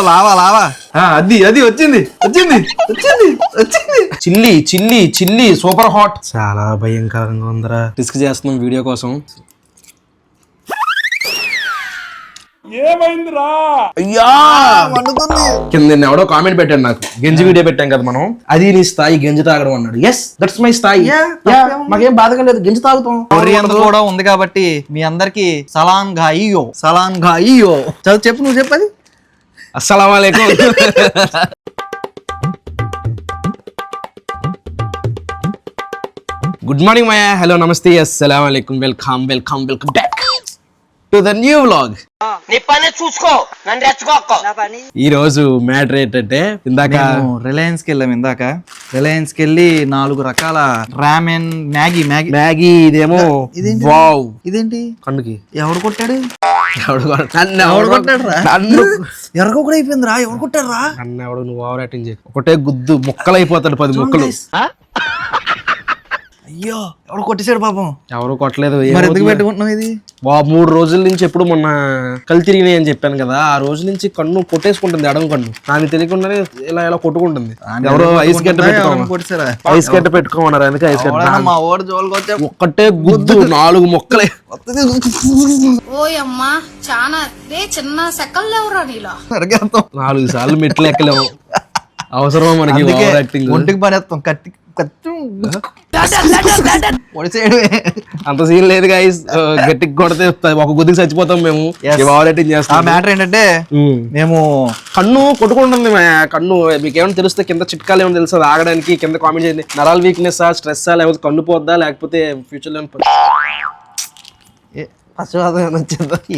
Lava lava అది అది వచ్చింది వచ్చింది వచ్చింది వచ్చింది. Chilli chilli chilli super hot. చాలా భయంకరంగా ఉందరా. రిస్క్ చేస్తున్నాం వీడియో కోసం. ఏమైందిరా? అయ్యా కింద ఎవడో కామెంట్ పెట్టాడు నాకు. గంజి వీడియో పెట్టాం కదా మనం, అది నీ స్థాయి గంజి తాగడం అన్నాడు. ఎస్ దట్స్ మై స్థాయి. మాకేం బాధగా లేదు, గంజి తాగుతాం. కొరియన్ కూడా ఉంది కాబట్టి మీ అందరికి సలాన్ గాయియో సలాన్ గాయియో. చదువు చెప్పు, నువ్వు చెప్పది. అస్సలాము అలైకుం. గుడ్ మార్నింగ్ మాయా. హలో నమస్తే అస్సలాము అలైకుం. Welcome welcome welcome back to the new vlog. ఈ రోజు మ్యాటర్ ఏంటంటే, ఇందాక రిలయన్స్ కి వెళ్ళాం. రిలయన్స్ కి వెళ్ళి 4 రకాల రామెన్ మ్యాగీ మ్యాగీ మ్యాగీ. ఇదేమో వావ్. ఇదేంటి కన్నుకి ఎవడు కొట్టాడు? ఎవడు కొట్టాడు రా? ఎరగ కూడా అయిపోయింది రా. ఎవడు కొట్టాడు రా? నన్ను ఎవడు. నువ్వు ఓవర్ యాక్టింగ్ చేయి. ఒకటే గుద్దు ముక్కలు అయిపోతాడు. 10 ముక్కలు. అయ్యో ఎవడు కొట్టేశాడు పాపం. ఎవరు కొట్టలేదు. మరి ఎందుకు పెట్టుకుంటున్నావు ఇది? 3 రోజుల నుంచి ఎప్పుడు మొన్న కళ్ళు తిరిగినాయి అని చెప్పాను కదా, ఆ రోజు నుంచి కన్ను కొట్టేసుకుంటుంది. ఎడమ కన్ను నాకు తెలియకుండానే ఇలా ఇలా కొట్టుకుంటుంది. ఎవరో ఐస్ గడ్డ ఐస్ గడ్డ పెట్టుకోమన్నారు. అందుకే ఐస్ గడ్డ. మా ఓడి జోలికి వచ్చే ఒక్కటే గుద్దు 4 ముక్కలే. ఓయమ్మా చానా చిన్న సెకల్ లేవురా నీలో. 4 సార్లు మెట్లు ఎక్కలేము. అవసరమా మనకి ఓవర్ యాక్టింగ్? ఒంటికి పడేస్తాం. కత్తి అంత సీన్ లేదు గైస్. గట్టికి కొడితే ఒక గుద్దికి చచ్చిపోతాం మేము. ఓవర్ యాక్టింగ్ చేస్తాం. మ్యాటర్ ఏంటంటే, మేము కన్ను కొట్టుకుంటుంది. కన్ను మీకు ఏమైనా తెలిస్తే కింద చిట్కాలు ఏమైనా తెలుసా ఆగడానికి? కింద కామెంట్ చేయండి. నరాల వీక్నెస్, స్ట్రెస్, లేకపోతే కన్ను పోద్దా, లేకపోతే ఫ్యూచర్ లో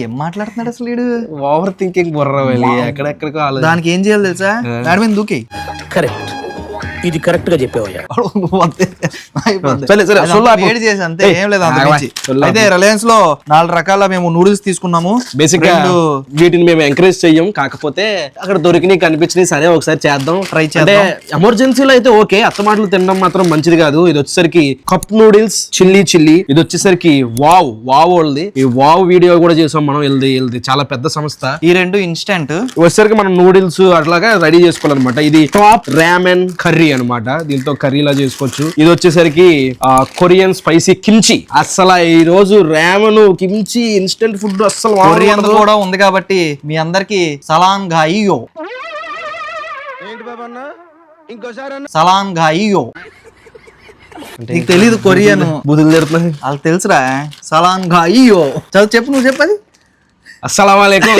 ఏం మాట్లాడుతున్నాడు అసలు వీడు? ఓవర్ థింకింగ్ బుర్ర వెళ్ళి ఎక్కడెక్కడికో ఆలోచన. దానికి ఏం చేయాలి తెలుసా? దాని మీద దూకి. కరెక్ట్, ఇది కరెక్ట్ గా చెప్పేవయ్యా. అంతే, ఏం లేదు. అయితే రిలయన్స్ లో 4 రకాల మేము నూడిల్స్ తీసుకున్నాము. బేసిక్ గా వీటిని మేము ఎంకరేజ్ చెయ్యం, కాకపోతే అక్కడ దొరికినాయి కనిపించినాయి, సరే ఒకసారి చేద్దాం ట్రై చేద్దాం. ఎమర్జెన్సీలో అయితే ఓకే. అత్తమాటలు తినడం మాత్రం మంచిది కాదు. ఇది వచ్చేసరికి కప్ నూడిల్స్ చిల్లీ చిల్లీ. ఇది వచ్చేసరికి వావ్ వావ్ వాళ్ళది. ఈ వావ్ వీడియో కూడా చేసాం మనం. వెళ్ళది చాలా పెద్ద సంస్థ. ఈ 2 ఇన్స్టెంట్ వచ్చేసరికి మనం నూడిల్స్ అట్లాగా రెడీ చేసుకోవాలన్నమాట. ఇది టాప్ రామెన్ కర్రీ అనమాట. దీంతో కర్రీలా చేసుకోవచ్చు. ఇది వచ్చేసరికి కొరియన్ స్పైసీ కిమ్చి. అసలు ఈ రోజు రామెన్ కిమ్చి ఇన్స్టెంట్ ఫుడ్ అసలు కొరియన్ కూడా ఉంది కాబట్టి మీ అందరికి సలాన్ గాయియో. సలాన్ గాయియో. నీకు తెలీదు కొరియన్? బుద్ధులు తిడుతున్నాయి. వాళ్ళకి తెలుసురా. సలాన్ గాయియో. చదువు చెప్పు, నువ్వు చెప్పది. అస్సలాము అలైకుం.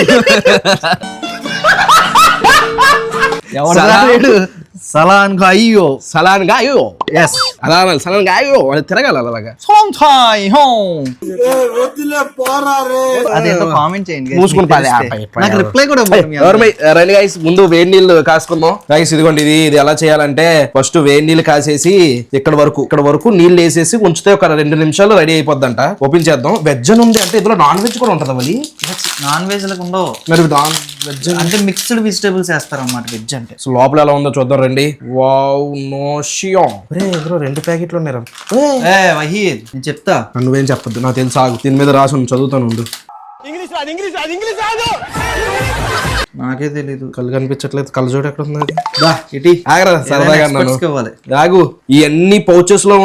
సలాన్ గాయియో. సలాన్ గాయో. ఎస్, అలా సలాన్ గాయో. వాళ్ళు తిరగాలి అలాగా. అదేంటో కామెంట్ చేయండి. మూసుకుని నాకు రిప్లై కూడా. రండి గైస్, ముందు వేడి నీళ్ళు కాసుకుందాం. గైస్ ఇదిగోండి, ఇది ఎలా చేయాలంటే, ఫస్ట్ వేడి నీళ్ళు కాసేసి ఇక్కడ వరకు నీళ్ళు వేసేసి ఉంచితే ఒక 2 నిమిషాలు రెడీ అయిపోద్దంట. ఓపెన్ చేద్దాం. వెజ్ అని ఉంది అంటే ఇందులో నాన్ వెజ్ కూడా ఉంటుందా? మళ్ళీ నాన్ వెజ్ లకు ఉండవు. మరి నాన్ వెజ్ అంటే మిక్స్డ్ వెజిటేబుల్స్ వేస్తారు అన్నమాట వెజ్ అంటే. సో లోపల ఎలా ఉందో చూద్దాం రండి. వావ్ నో షియోన్. ఇందులో 2 ప్యాకెట్లు ఉన్నాయి. వహీద్ నేను చెప్తా, నువ్వేం చెప్పొద్దు, నాకు తెలుసు. ఆగు, దీని మీద రాసి చదువుతాను ఉండు. నాకే తెలీదు. కళ్ళు కనిపించట్లేదు. కళ్ళజోడు ఎక్కడ ఉంది? ఆగరా సరదాగా. రాగు, ఇవన్నీ పౌచెస్ లో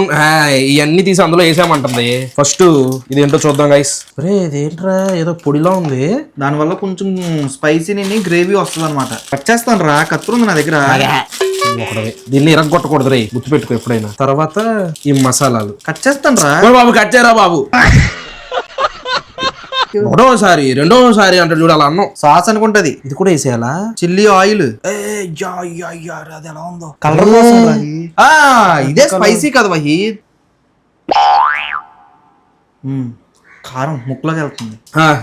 ఇవన్నీ తీసి అందులో వేసామంటుంది. ఫస్ట్ ఇదేంటో చూద్దాం గైస్. ఇదేంట్రా, ఏదో పొడిలా ఉంది. దాని వల్ల కొంచెం స్పైసీ గ్రేవీ వస్తుంది అనమాట. కట్ చేస్తాను రా, కత్తురుంది నా దగ్గర. దీన్ని ఇరగొట్టకూడదు రే, గుర్తుపెట్టుకో ఎప్పుడైనా. తర్వాత ఈ మసాలాలు కట్ చేస్తాను రా బాబు. కట్ చేయరా బాబు. రెండోసారి అంటే చూడు, అలా అన్నం సాస్ అనుకుంటది. ఇది కూడా వేసేయాలా? Chilli oil. అది ఎలా ఉందో కలర్ కోసం. ఇదే స్పైసీ కదా వహీద్. కారం ముక్కలోకి వెళ్తుంది.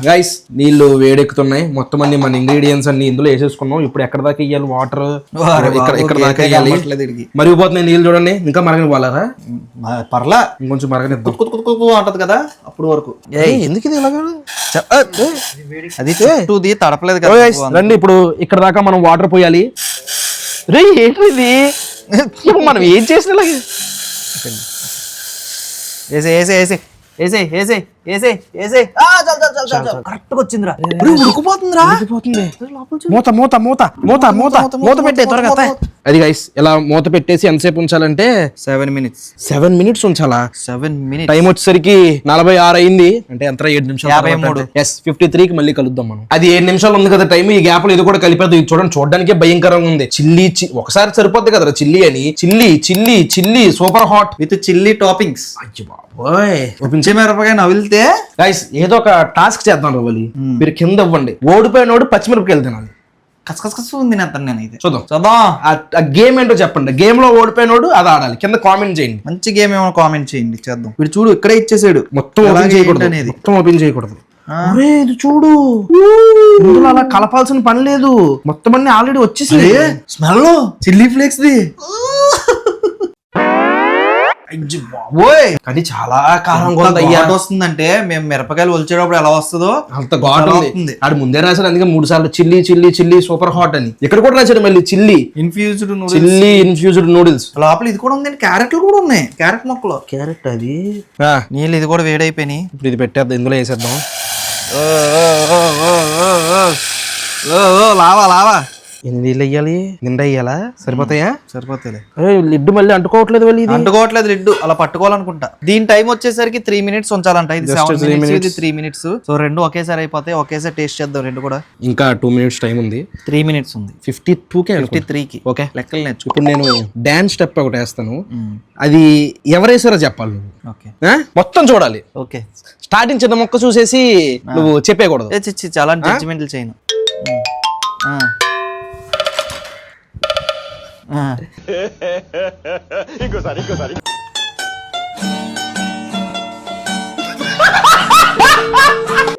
గైస్ నీళ్లు వేడెక్కుతున్నాయి. మొత్తం అన్ని మన ఇంగ్రీడియంట్స్ అన్ని ఇందులో వేసేసుకున్నాం. ఇప్పుడు ఎక్కడ దాకా ఇయ్యాలి? వాటర్ ఇక్కడ దాకా ఇయ్యాలి. మరిగిపోతున్నాయి నీళ్ళు. చూడండి, ఇంకా మరగని పోలారా? పర్లా, ఇంకొంచెం మరగనిద్దాం. అంటది కదా అప్పుడు వరకు. ఎందుకు ఇది ఇలాగా? అది తడపలేదు కదా. రండి, ఇప్పుడు ఇక్కడ దాకా మనం వాటర్ పోయాలి. రే ఏంటి ఇది? మనం ఏం చేసిన వేసే ఏసే కరెక్ట్ గా వచ్చిందిరా ఉడుకుపోతుందిరా మూత మూత మూత మూత మూత మూత పెట్టే త్వరగా అది గైస్ ఇలా మూత పెట్టేసి ఎంతసేపు ఉంచాలంటే 7 minutes 7 minutes ఉంచాలా 7 minutes టైం వచ్చేసరికి 46 అయింది అంటే ఎంత 7 నిమిషాలు 53. ఎస్ 53 కి మళ్ళీ కలుద్దాం మనం అది 7 నిమిషాలు ఉంది కదా టైం ఈ గ్యాప్ లో ఇది కూడా కలిపేది ఇది చూడండి చూడడానికే భయంకరంగా ఉంది చిల్లీ ఒకసారి సరిపోద్ది కదా చిల్లీ అని chilli chilli chilli super hot with chilli toppings అయ్యో బాబోయ్ పచ్చిమిరపకాయ నవిలితే గైస్ ఏదో ఒక టాస్క్ చేద్దాం రవలి మీరు కింద ఇవ్వండి ఓడిపోయినోడు పచ్చిమిరపకాయలు తినాలి కసకస ఉంది నేనైతే చూద్దాం చూద్దాం ఆ గేమ్ ఏంటో చెప్పండి గేమ్ లో ఓడిపోయినోడు అది ఆడాలి కింద కామెంట్ చేయండి మంచి గేమ్ ఏమో కామెంట్ చేయండి చేద్దాం వీడు చూడు ఇక్కడే ఇచ్చేసాడు మొత్తం ఓపెన్ చేయకూడదు అనేది మొత్తం ఓపెన్ చేయకూడదు అరే ఇది చూడు ఇందులో అలా కలపాల్సిన పని లేదు మొత్తం అన్ని ఆల్రెడీ వచ్చేసి స్మెల్ చిల్లీ ఫ్లేక్స్ ది బాబోయ్ కానీ చాలా కారంగా ఉంది అయ్యా వస్తుందంటే మేము మిరపకాయలు ఒలిచేటప్పుడు ఎలా వస్తుందో అంత ఘాట్ ఉంది ఆడు ముందే రాశాడు అందుకే 3 సార్లు chilli chilli chilli super hot అని ఇక్కడ కూడా రాశాడు మళ్ళీ chilli infused chilli infused noodles లోపల ఇది కూడా ఉంది క్యారెట్లు కూడా ఉన్నాయి క్యారెట్ మొక్కలు క్యారెట్ అది నీళ్ళు ఇది కూడా వేడైపోయినాయి ఇప్పుడు ఇది పెట్టేద్దాం ఇందులో వేసేద్దాం లావా లావా ఎన్ని నీళ్ళు వేయాలి నిండా వేయాలా సరిపోతాయా సరిపోతాయి లిడ్డు మళ్ళీ అంటుకోవట్లేదు మళ్ళీ అంటుకోవట్లేదు లిడ్డు అలా పట్టుకోవాలనుకుంటా దీని టైం వచ్చేసరికి 3 minutes ఉంచాలంట ఇది 7 minutes 3 minutes సో రెండు ఒకేసారి అయిపోతాయి ఒకేసారి టేస్ట్ చేద్దాం రెండు కూడా ఇంకా 2 minutes టైం ఉంది 3 minutes ఉంది 53 కి ఓకే లెక్కలు నేర్చుకో ఇప్పుడు నేను డాన్స్ స్టెప్ ఒకటి వేస్తాను అది ఎవరేసారో చెప్పాలి నువ్వు ఓకే మొత్తం చూడాలి ఓకే స్టార్టింగ్ చిన్న మొక్క చూసేసి నువ్వు చెప్పేయకూడదు చాలా జడ్జిమెంటల్ చేయను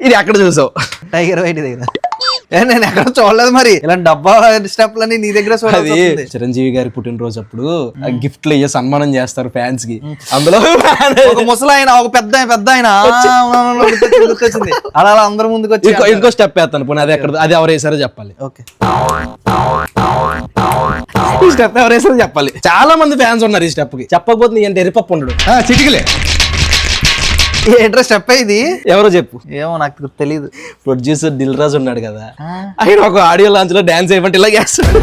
ఇది ఎక్కడ చూసావు టైగర్ వైట్ దగ్గర నేను ఎక్కడ చూడలేదు మరి ఇలాంటి డబ్బా స్టెప్లని నీ దగ్గర చూడాలి చిరంజీవి గారి పుట్టినరోజు అప్పుడు గిఫ్ట్లు ఇయ్య సన్మానం చేస్తారు ఫ్యాన్స్ కి అందులో ఒక ముసలాయన ఒక పెద్ద ఆయన గుర్తొచ్చింది అలా అందరు ముందుకు వచ్చి ఇంకో స్టెప్ వేస్తాను పోనీ అది ఎక్కడ అది ఎవరు వేసారో చెప్పాలి ఓకే ఈ స్టెప్ ఎవరు వేసారో చెప్పాలి చాలా మంది ఫ్యాన్స్ ఉన్నారు ఈ స్టెప్ కి చెప్పకపోతే ఏంటి ఎరిపప్పు ఉండడు చిటికలే ఏంట్రా స్టెప్ ఇది ఎవరో చెప్పు ఏమో నాకు తెలియదు ప్రొడ్యూసర్ దిల్ రాజు ఉన్నాడు కదా ఆయన ఒక ఆడియో లాంచ్ లో డాన్స్ చేయమంటే ఇలా చేస్తాడు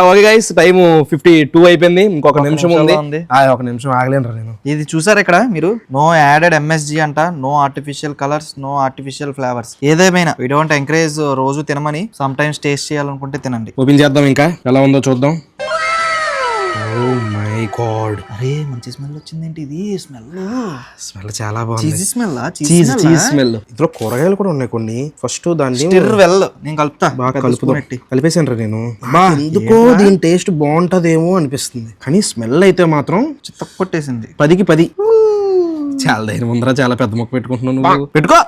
ఓకే గైస్ టైం 52 అయిపోయింది ఇంకొక నిమిషం ఉంది ఒక నిమిషం ఆగలేను నేను ఇది చూసారు ఇక్కడ మీరు నో యాడెడ్ ఎంఎస్జి అంట no artificial colours no artificial flavours ఏదేమైనా వీ డోంట్ ఎంకరేజ్ రోజు తినమని సమ్ టైమ్స్ టేస్ట్ చేయాలనుకుంటే తినండి ఓపెన్ చేద్దాం ఇంకా ఎలా ఉందో చూద్దాం ఓ మై గాడ్ అరే మంచి స్మెల్ వచ్చింది ఏంటి ఇది స్మెల్ చాలా బాగుంది చీజీ స్మెల్ చీజ్ స్మెల్ ఇందులో కూరగాయలు కూడా ఉన్నాయి కొన్ని ఫస్ట్ దాన్ని నేను కలుపుతా బాగా కలుపుదాం కలిపేసాను రా నేను ఎందుకో దీని టేస్ట్ బాగుంటదేమో అనిపిస్తుంది కానీ స్మెల్ అయితే మాత్రం చిత్త కొట్టేసింది 10కి 10 చాలా ధైర్యం ఉందరా చాలా పెద్ద మొక్క పెట్టుకుంటున్నావు నువ్వు పెట్టుకో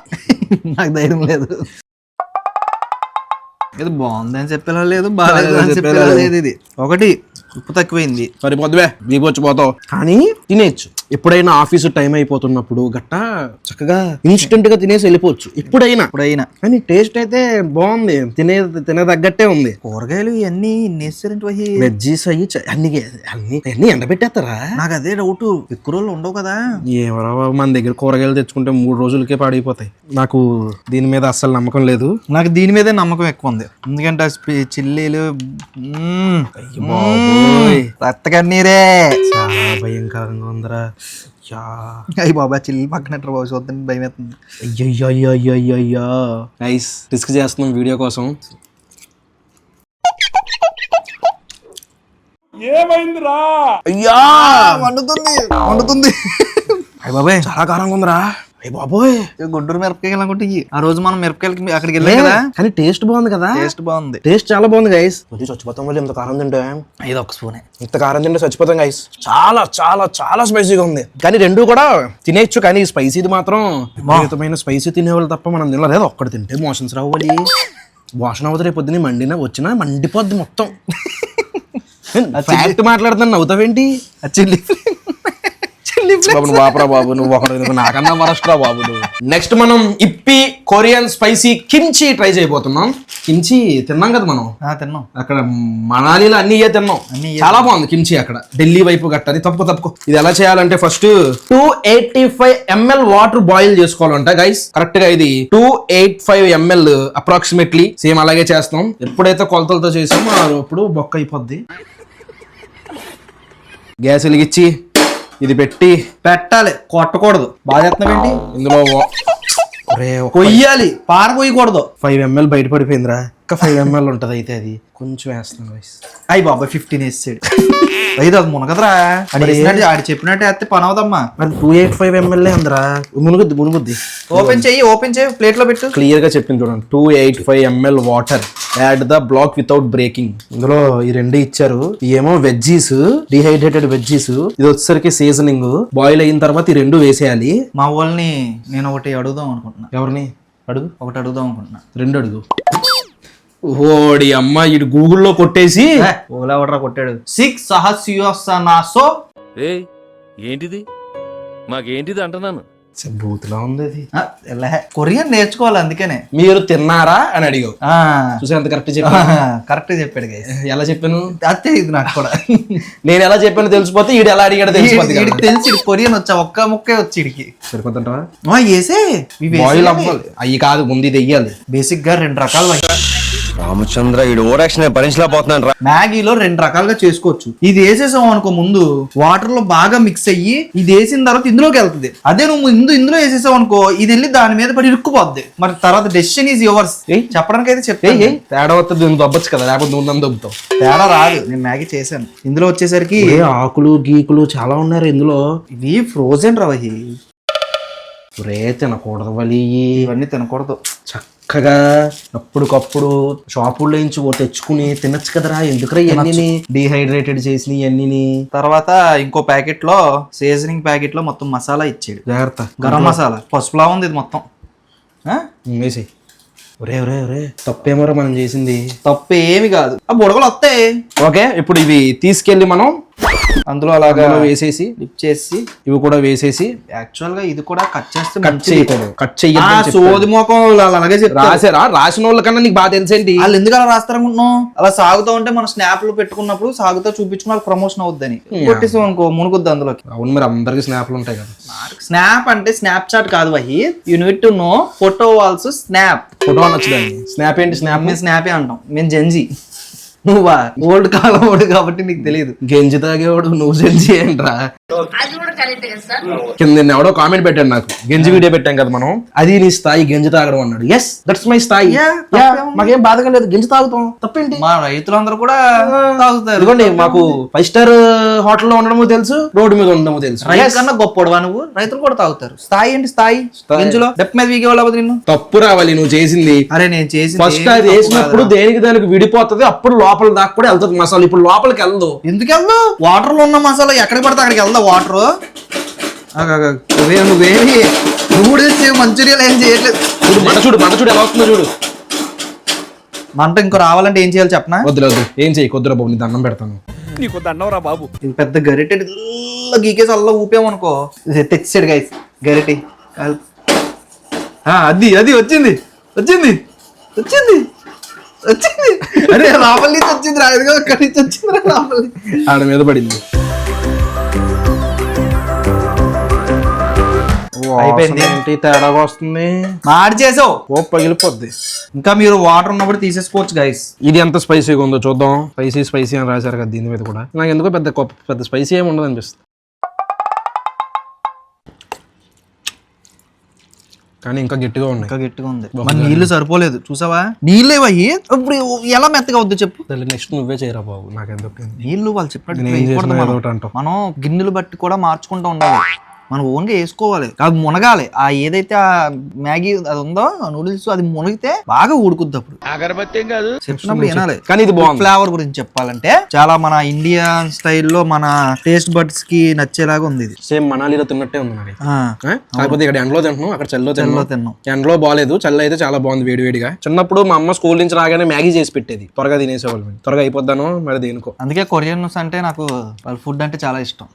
నాకు ధైర్యం లేదు ఇది బాగుంది అని చెప్పేలా లేదు బాగాలేదు అని చెప్పేలా లేదు ఇది ఒకటి ఉప్పు తక్కువైంది సరిపోద్దువే నీకు వచ్చిపోతావు కానీ తినేయచ్చు ఎప్పుడైనా ఆఫీసు టైం అయిపోతున్నప్పుడు గట్టా చక్కగా ఇన్స్టెంట్ గా తినేసి వెళ్ళిపోవచ్చు ఎప్పుడైనా కానీ టేస్ట్ అయితే బాగుంది తినే తగ్గట్టే ఉంది కూరగాయలు ఇవన్నీ వెజ్జీస్ అయ్యి అన్ని ఎండబెట్టేస్తారా నాకు అదే డౌట్ ఎక్కువ రోజులు ఉండవు కదా ఏమరా మన దగ్గర కూరగాయలు తెచ్చుకుంటే 3 రోజులకే పాడైపోతాయి నాకు దీని మీద అస్సలు నమ్మకం లేదు నాకు దీని మీదే నమ్మకం ఎక్కువ ఉంది ఎందుకంటే చిల్లీలు రత్తకన్నీరే చాలా భయంకరంగా ఉందరా అయ్యి బాబా చిల్లి పక్కన బాబు చూద్దాం భయం అవుతుంది అయ్యయ్యో నైస్ రిస్క్ చేస్తున్నాం వీడియో కోసం ఏమైందిరా అయ్యా వండుతుంది అయ్యి బాబాయ్ చాలా కారంగా ఉందిరా అయ్యి బాబోయ్ గుంటూరు మిరపకాయలు అనుకుంటే ఆ రోజు మనం మిరపకాయలకి అక్కడికి వెళ్ళాం కదా కానీ టేస్ట్ బాగుంది కదా టేస్ట్ చాలా బాగుంది గైస్ చచ్చిపోతాం వల్ల ఇంత కారం తింటే ఇది ఒక స్పూనే ఇంత కారం తింటే చచ్చిపోతాం గైస్ చాలా చాలా చాలా స్పైసీగా ఉంది కానీ రెండు కూడా తినేయచ్చు కానీ స్పైసీది మాత్రం విపరీతమైన స్పైసీ తినేవాళ్ళు తప్ప మనం తినలేదు ఒక్కటి తింటే మోషన్స్ రావాలి మోషన్ అవుతుంది రేపు పొద్దున మండినా వచ్చినా మండిపోద్ది మొత్తం ఫ్యాక్ట్ మాట్లాడుతున్నా నవ్వుతావేంటి చిల్లీ బాబు నువ్వు వాపరా బాబు, నువ్వు ఒకడు నాకన్నా వరస్ట్రా బాబు నువ్వు. నెక్స్ట్ మనం ఇప్పి కొరియన్ స్పైసీ కిమ్చి ట్రై చేయబోతున్నాం. కిమ్చి తిన్నాం కదా మనం తిన్నాం అక్కడ మనాలిలో అన్ని తిన్నాం. చాలా బాగుంది కిమ్చి అక్కడ ఢిల్లీ వైపు గట్టది. తప్పుకో ఇది ఎలా చేయాలంటే ఫస్ట్ 285 ml వాటర్ బాయిల్ చేసుకోవాలంట గైస్. కరెక్ట్ గా ఇది 285 ml అప్రాక్సిమేట్లీ సేమ్ అలాగే చేస్తాం. ఎప్పుడైతే కొలతలతో చేసామో అప్పుడు బొక్క అయిపోద్ది. గ్యాస్ వెలిగించి ఇది పెట్టి పెట్టాలి, కొట్టకూడదు. బాగా చేస్తున్నావేంటి? ఇందులో కొయ్యాలి, పార కొయ్యకూడదు. 5 ml బయట పడిపోయిందిరా. ఇంకా 5 ml ఉంటది అయితే అది కొంచెం వేస్తాను గైస్. అయ్యి బాబా 15 వేసాడు. అయితే అది మునగదరా, ఆడి చెప్పినట్టు వేస్తే పని అవుదమ్మా. మరి 285 ml అందరా మునుగుద్ది. ఓపెన్ చెయ్యి ప్లేట్ లో పెట్టు. క్లియర్ గా చెప్పింది చూడండి. 285 ml water, add the block without breaking. ఇందులో ఈ రెండు ఇచ్చారు. ఏమో వెజ్జీస్, డిహైడ్రేటెడ్ వెజ్జీస్. ఇది వచ్చేసరికి సీజనింగ్. బాయిల్ అయిన తర్వాత ఈ రెండు వేసేయాలి. మా వాళ్ళని నేను ఒకటి అడుగుదాం అనుకుంటున్నా. ఎవరిని అడుగు? ఒకటి అడుగుదాం అనుకుంటున్నా. రెండు అడుగు. ఓడి అమ్మ, ఇటు గూగుల్లో కొట్టేసి ఓలా ఆర్డర్ కొట్టాడు. 6 సహస్యోసనాసో. ఏంటిది మాకేంటిది అంటున్నాను. బూతులా ఉంది అది. కొరియన్ నేర్చుకోవాలి అందుకనే. మీరు తిన్నారా అని అడిగావు. చూసా ఎంత కరెక్ట్ చెప్పా. కరెక్ట్ చెప్పాడు గైస్. ఎలా చెప్పాను అదే ఇది నాకు కూడా. నేను ఎలా చెప్పాను తెలిసిపోతే ఈడు ఎలా అడిగాడు తెలిసిపోతుంది. తెలిసి కొరియన్ వచ్చా, ఒక్క ముక్కే వచ్చి ఇడికి సరిపోతుంటావా? వేసే బాయిల్ అవ్వాలి. అయ్యి కాదు, ముందు ఇది వెయ్యాలి. బేసిక్ గా 2 రకాలు. రామచంద్ర ఈ ఓరాక్షన్ భరించలేకపోతున్నాను. మ్యాగీలో 2 రకాలుగా చేసుకోవచ్చు. ఇది వేసేసాం అనుకో, ముందు వాటర్ లో బాగా మిక్స్ అయ్యి ఇది వేసిన తర్వాత ఇందులోకి వెళ్తుంది. అదే నువ్వు ముందు ఇందులో వేసేసావు అనుకో, ఇది వెళ్ళి దాని మీద పడి ఇరుక్కుపోద్ది. మరి తర్వాత డెసిషన్ ఈజ్ యువర్స్. చెప్పడానికి అయితే చెప్తే తేడా వస్తుంది. నువ్వు దొబ్బచ్చు కదా, లేకపోతే నువ్వు నన్ను దొబ్బుతావు. తేడా రాదు. నేను మ్యాగీ చేశాను. ఇందులో వచ్చేసరికి ఆకులు గీకులు చాలా ఉన్నారు ఇందులో. ఇవి ఫ్రోజన్ రవహి. తినకూడదు వలి, ఇవన్నీ తినకూడదు. చక్కగా అప్పటికప్పుడు షాపుల్లో నుంచి తెచ్చుకుని తినచ్చు కదరా. ఎందుకురా ఇవన్నీ డిహైడ్రేటెడ్ చేసిన ఇవన్నీ. తర్వాత ఇంకో ప్యాకెట్ లో, సీజనింగ్ ప్యాకెట్ లో మొత్తం మసాలా ఇచ్చాడు. జాగ్రత్త, గరం మసాలా పసుపులా ఉంది ఇది మొత్తం. వేసి ఒరే ఒరే ఒరే, తప్పేమోరా మనం చేసింది. తప్పు ఏమి కాదు, ఆ బుడగలు వస్తాయి. ఓకే, ఇప్పుడు ఇవి తీసుకెళ్లి మనం అందులో అలాగా వేసేసి డిప్ చేసి ఇవి కూడా వేసేసి. యాక్చువల్ గా ఇది కూడా కట్ చేస్తే కట్ చేయకూడదు, కట్ చెయ్యాలి. సోది మోకం అలాగే రాసారా? రాసిన వాళ్ళకన్నా నీకు బాగా తెలిసేంటి. వాళ్ళు ఎందుకు అలా రాస్తారనుకుంటున్నాం? అలా సాగుతూ ఉంటే మన స్నాప్ లో పెట్టుకున్నప్పుడు సాగుతూ చూపించుకున్న వాళ్ళకి ప్రమోషన్ అవుద్దని కొట్టేసాం అనుకో, మునుగుద్ది అందులోకి. అవును, మరి అందరికి స్నాప్లు ఉంటాయి కదా. స్నాప్ అంటే స్నాప్ చాట్ కాదు వహి. You need to know photo also snap. Photo అనొచ్చు దాన్ని. స్నాప్ ఏంటి? స్నాప్ మేము స్నాపే అంటాం. మేము జెన్జీ. నువ్వా ఓల్డ్ కాలం వాడు కాబట్టి నీకు తెలియదు. గెంజి తాగేవాడు, నువ్వు జెంజి ఏంట్రా? కింద ఎవడో కామెంట్ పెట్టాడు నాకు, గెంజి వీడియో పెట్టాం కదా మనం, అది నీ స్థాయి గెంజి తాగడం అన్నాడు. ఎస్, దట్స్ మై స్థాయి. మాకేం బాధగా లేదు, గెంజి తాగుతాం, తప్పేంటి? మా రైతులందరూ కూడా తాగుతారు. ఇదిగోండి, మాకు 5 స్టార్ హోటల్లో ఉండడమో తెలుసు, రోడ్డు మీద ఉండడమో తెలుసు. రైతు కన్నా గొప్పడువా నువ్వు? రైతులు కూడా తాగుతారు. స్థాయి ఏంటి? స్థాయి గెంజులో డెప్ మీద వీగే వాళ్ళు నిన్ను. తప్పు రావాలి నువ్వు చేసింది. అరే నేను చేసింది ఫస్ట్ అది వేసినప్పుడు దేనికి దానికి విడిపోతుంది, అప్పుడు లోపల దాకా కూడా వెళ్తుంది మసాలా. ఇప్పుడు లోపలికి వెళ్దు. ఎందుకు వెళ్దు? వాటర్ లో ఉన్న మసాలా ఎక్కడికి పడితే అక్కడికి వెళ్దా వాటర్. నువ్వేమి నూడిల్స్ మంచూరియల్ ఏం చేయట్లేదు. మంట చూడు, మంట చూడు ఎలా వస్తుందో చూడు. మంట ఇంకో రావాలంటే ఏం చేయాలి చెప్పనా? వద్దులే వద్దు, ఏం చెయ్యి, కొద్దిరా బాబు, నీ దండం పెడతాను. నీకు దండవరా బాబు. ఇది పెద్ద గరిటె గీకేసి అల్లా ఊపామనుకో, తెచ్చాడు గైస్ గరిటె. అది అది వచ్చింది వచ్చింది వచ్చింది వచ్చింది. అరే లోపల నుంచి వచ్చింది రా, ఎదుగు అక్కడి నుంచి వచ్చింది రా లోపల. ఆడ మీద పడింది. అయిపోయింది. ఏంటి తేడాగా వస్తుంది? మాడి చేసావు, ఓ పగిలిపోద్ది. ఇంకా మీరు వాటర్ ఉన్నప్పుడు తీసేసుకోవచ్చు గైస్. ఇది ఎంత స్పైసీగా ఉందో చూద్దాం. స్పైసీ అని రాశారు కదా దీని మీద కూడా. నాకు ఎందుకో పెద్ద స్పైసీ ఏమి ఉండదు అనిపిస్తుంది. కానీ ఇంకా గట్టిగా ఉన్నాయి. ఇంకా గట్టిగా ఉంది. మన నీళ్లు సరిపోలేదు చూసావా? నీళ్ళే అయ్యి ఇప్పుడు ఎలా మెత్తగా వద్దు చెప్పు. నెక్స్ట్ నువ్వే చేయరా బాబు, నాకు ఎందుకు నీళ్లు వాళ్ళు చెప్పినట్టు మనం గిన్నెలు బట్టి కూడా మార్చుకుంటూ ఉండాలి. మనం ఓన్గా వేసుకోవాలి, అది మునగాలి. ఆ ఏదైతే ఆ మ్యాగీ అది ఉందో నూడిల్స్, అది మునిగితే బాగా ఉడుకుద్ది. అప్పుడు చెప్పినప్పుడు వినాలి. కానీ ఇది బాగుంది. ఫ్లేవర్ గురించి చెప్పాలంటే చాలా మన ఇండియన్ స్టైల్లో మన టేస్ట్ బడ్స్ కి నచ్చేలాగా ఉంది. ఇది సేమ్ మనాలిలో తిన్నట్టే ఉంది నాకు. కాకపోతే ఇక్కడ ఎండలో తింటున్నాం, అక్కడ చల్లో తిన్నాం. ఎండలో బాగాలేదు, చల్ల అయితే చాలా బాగుంది వేడివేడిగా. చిన్నప్పుడు మా అమ్మ స్కూల్ నుంచి రాగానే మ్యాగీ చేసి పెట్టేది, త్వరగా తినేసేవాళ్ళు. త్వరగా అయిపోద్దాను మరి దేనికో. అందుకే కొరియన్స్ అంటే నాకు వాళ్ళ ఫుడ్ అంటే చాలా ఇష్టం.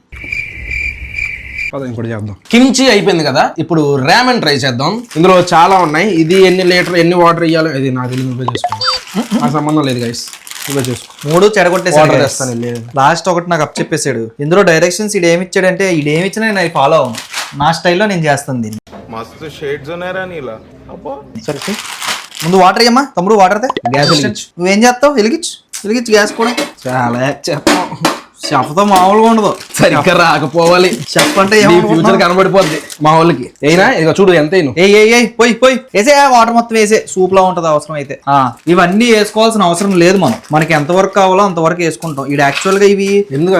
అదే ఇంకోటి చేద్దాం. కిమ్చి అయిపోయింది కదా, ఇప్పుడు రామెన్ ట్రై చేద్దాం. ఇందులో చాలా ఉన్నాయి. ఇది ఎన్ని వాటర్ ఇవ్వాలి ఇది నాకు తెలియదు, నువ్వే చేసుకో. ఆ సంబంధం లేదు గైస్, నువ్వే చేసుకో. 3 చెడగొట్టేసాడు. లేదు లాస్ట్ ఒకటి నాకు అప్ చెప్పేశాడు. ఇందులో డైరెక్షన్స్ ఇది ఏమి ఇచ్చాడంటే ఇది ఏమి ఇచ్చినా నేను ఫాలో అవ్వను, నా స్టైల్లో నేను చేస్తాను దీన్ని. మస్తు షేడ్స్ ఉన్నాయరా నీలా. అబ్బా సరే ముందు వాటర్ అయ్యమ్మా తమ్ముడు, వాటర్ గ్యాస్ వెలిగించు. నువ్వేం చేస్తావు? వెలిగించు గ్యాస్ కూడా. చాలా చెప్తాం, చెప్పతో మామూలుగా ఉండదు. సరిగ్గా రాకపోవాలి. చెప్పంటే ఫ్యూచర్ కనబడిపోద్ది మా వాళ్ళకి. అయినా ఇక చూడు ఎంత పోయి వేసే వాటర్ మొత్తం వేసే, సూప్ లో ఉంటది అవసరం అయితే. ఇవన్నీ వేసుకోవాల్సిన అవసరం లేదు, మనకి ఎంత వరకు కావాలో అంతవరకు వేసుకుంటాం. ఇది యాక్చువల్ గా ఇవి ఎందుకు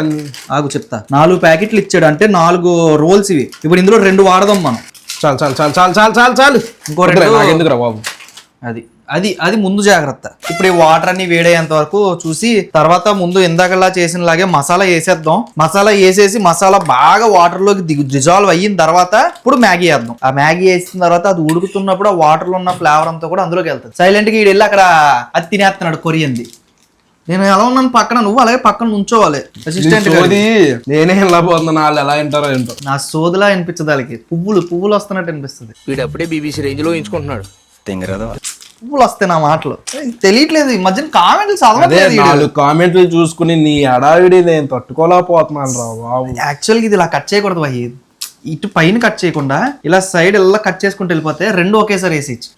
ఆగు చెప్తా. 4 ప్యాకెట్లు ఇచ్చాడు అంటే 4 రోల్స్ ఇవి. ఇప్పుడు ఇందులో 2 వాడదాం మనం. చాలు చాలు చాలు చాలు చాలు చాలు చాలు ఇంకో 2 ఎందుకు రా బాబు. అది ముందు జాగ్రత్త. ఇప్పుడు ఈ వాటర్ అన్ని వేడేంత వరకు చూసి తర్వాత ముందు ఇందాకలా చేసిన లాగే మసాలా వేసేద్దాం. మసాలా వేసేసి మసాలా బాగా వాటర్ లోకి డిజాల్వ్ అయిన తర్వాత ఇప్పుడు మ్యాగీ వేద్దాం. ఆ మ్యాగీ వేసిన తర్వాత అది ఉడుకుతున్నప్పుడు ఆ వాటర్ లో ఉన్న ఫ్లేవర్ అంతా కూడా అందులోకి వెళ్తుంది. సైలెంట్ గా ఈడు వెళ్ళి అక్కడ అది తినేస్తున్నాడు కొరియంది. నేను ఎలా ఉన్నాను పక్కన, నువ్వు అలాగే పక్కన నుంచోవాలి. అసిస్టెంట్ నేనే ఎలా పోతున్నా, వాళ్ళు ఎలా వింటారో ఏంటో. నా సోదిలా అనిపించదు వాళ్ళకి. పువ్వులు వస్తున్నట్టు అనిపిస్తుంది. వీడప్పుడే బీబీసీ రేంజ్ లో ఎంచుకుంటున్నాడు. పువ్వులు వస్తాయి నా మాటలు. తెలియట్లేదు ఈ మధ్యన కామెంట్లు అదే చదవట్లేదు. 4 కామెంట్లు చూసుకుని నీ అడావిడి నేను తట్టుకోలేకపోతున్నాను రా బాబు. యాక్చువల్గా ఇది ఇలా కట్ చేయకూడదు వహీద్. ఇటు పైన కట్ చేయకుండా ఇలా సైడ్ ఇలా కట్ చేసుకుంటూ వెళ్ళిపోతే 2 ఒకేసారి వేసేయచ్చు.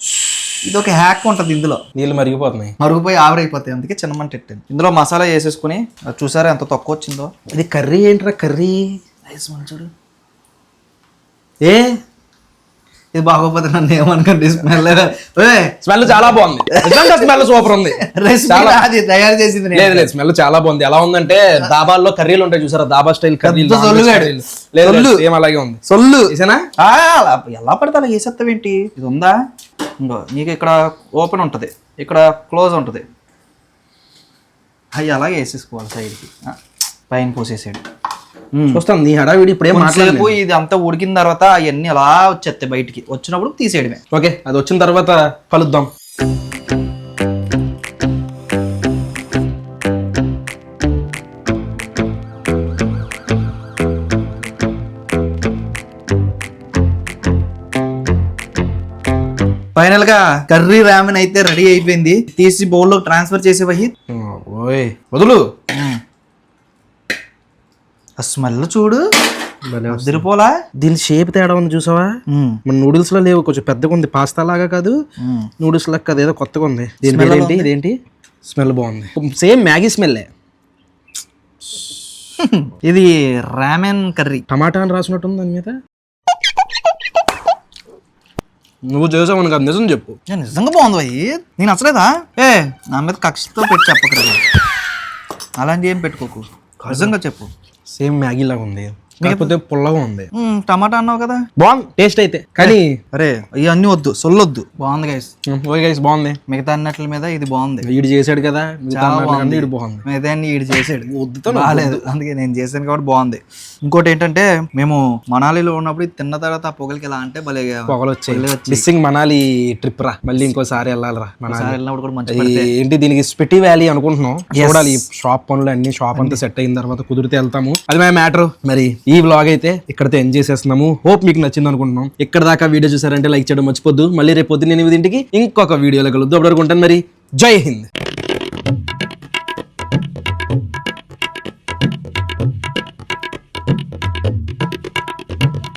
ఇది ఒక హ్యాక్ ఉంటుంది ఇందులో. నీళ్ళు మరిగిపోతున్నాయి, మరుగుపోయి ఆవిరైపోతాయి. అందుకే చిన్న మంట పెట్టాను. ఇందులో మసాలా వేసేసుకుని చూసారా ఎంత తక్కువ వచ్చిందో. ఇది కర్రీ ఏంట్రా కర్రీ చూడు ఇది బాగోపోతే నన్ను ఏమనుకోండి. స్మెల్ చాలా బాగుంది. స్మెల్ సూపర్ ఉంది. అది తయారు చేసింది లేదు లేదు, స్మెల్ చాలా బాగుంది. ఎలా ఉందంటే దాబాల్లో కర్రీలు ఉంటాయి చూసారా, దాబా స్టైల్ కర్రీలు. ఏం అలాగే ఉంది. సొల్లు వేసేనా? ఎలా పడితే అలా వేసేస్తావేంటి? ఇది ఉందా? ఇంకో నీకు ఇక్కడ ఓపెన్ ఉంటుంది, ఇక్కడ క్లోజ్ ఉంటుంది. అవి అలాగే వేసేసుకోవాలి సైడ్కి. పైన పోసేసాడు. చూస్తాను నీ హడావిడి. ఇప్పుడు ఏం మాట్లాడలేదు. ఇది అంతా ఉడికిన తర్వాత అవన్నీ అలా వచ్చేస్తాయి బయటికి. వచ్చినప్పుడు తీసేయడమే. ఓకే, అది వచ్చిన తర్వాత కలుద్దాం. ఫైనల్ గా కర్రీ రామెన్ అయితే రెడీ అయిపోయింది. తీసి బౌల్లో ట్రాన్స్ఫర్ చేసే వహీద్. ఓయ్ వదులు. ఆ స్మెల్ చూడు, అదిరిపోలా. దీని షేప్ తేడా ఉంది చూసావా? మన నూడిల్స్ లో లేవు, కొంచెం పెద్దగా ఉంది. పాస్తా లాగా కాదు, నూడిల్స్ లాగా కాదు, ఏదో కొత్తగా ఉంది. ఏంటి ఇదేంటి? స్మెల్ బాగుంది, సేమ్ మ్యాగీ స్మెల్లే. ఇది రామెన్ కర్రీ. టమాటా అని రాసినట్టుంది దాని మీద. నువ్వు చేసావు కాదు, నిజం చెప్పు. నిజంగా బాగుంది అయ్యి. నేను నచ్చలేదా? నా మీద కక్షతో పెట్టి చెప్పకరా, అలాంటి ఏం పెట్టుకోకు. నిజంగా చెప్పు. సేమ్ మ్యాగీ లాగా ఉంది, కాకపోతే పుల్లగా ఉంది. టమాటా అన్నావు కదా, బాగుంది టేస్ట్ అయితే. కానీ అరే ఇవన్నీ వద్దు, సొల్లొద్దు. బాగుంది గైస్. గైస్ బాగుంది. మిగతా అన్నిటి మీద ఇది బాగుంది. ఈడు చేసాడు కదా, బాగుంది. మిగతా ఈడు చేసాడు, బాగాలేదు. అందుకే నేను చేశాను కాబట్టి బాగుంది. ఇంకోటి ఏంటంటే మేము మనాలిలో ఉన్నప్పుడు ఇది తిన్న తర్వాత ఆ పొగలకి ఎలా అంటే భలే పొగలు వచ్చాయి. మిస్సింగ్ మనాలి ట్రిప్ రా, మళ్ళీ ఇంకోసారి వెళ్ళాలిరా. వెళ్ళినప్పుడు కూడా మంచి ఏంటి దీనికి స్పిటి వ్యాలీ అనుకుంటున్నాం. చూడాలి షాప్ పనులు అన్ని, షాప్ అంతా సెట్ అయిన తర్వాత కుదిరితే వెళ్తాము. అది మా మ్యాటర్. మరి ఈ వ్లాగ్ అయితే ఇక్కడతో ఎండ్ చేసేస్తున్నాము. హోప్ మీకు నచ్చింది అనుకుంటున్నాం. ఇక్కడ దాకా వీడియో చూసారంటే లైక్ చేయడం మర్చిపోద్దు. మళ్ళీ రేపు పొద్దున్న 8 ఇంకొక వీడియోలో కలుద్దాం. అప్పటివరకు ఉంటాను మరి. జై హింద్.